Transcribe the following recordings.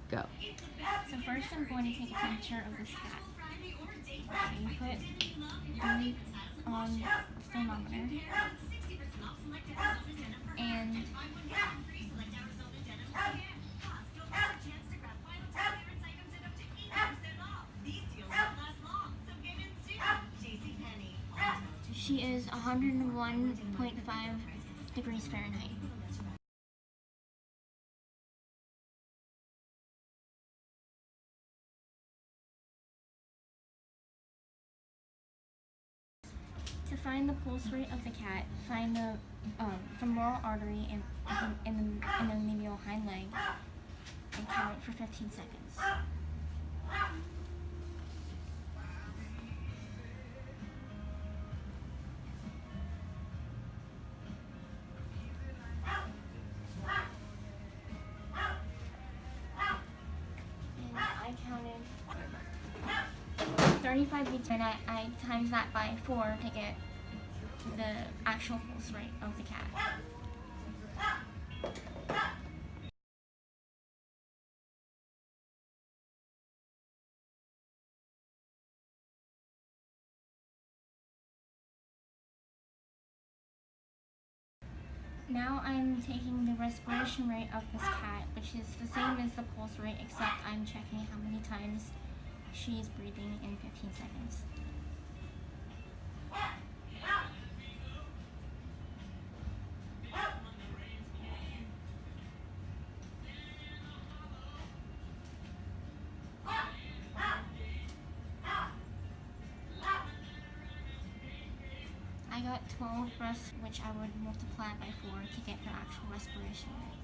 Go. So first I'm going to take a temperature of this cat. So you put Billy on the thermometer and she is 101.5 degrees Fahrenheit. To find the pulse rate of the cat, find the femoral artery in the medial hind leg and count it for 15 seconds. And I counted 35 beats and I times that by 4 to get the actual pulse rate of the cat. Now I'm taking the respiration rate of this cat, which is the same as the pulse rate, except I'm checking how many times she is breathing in 15 seconds. I got 12 breaths, which I would multiply by 4 to get her actual respiration rate.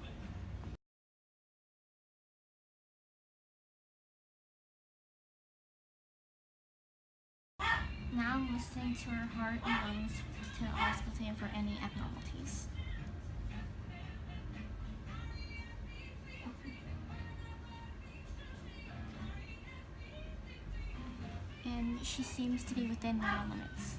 Now I'm listening to her heart and lungs to auscultate for any abnormalities. And she seems to be within normal limits.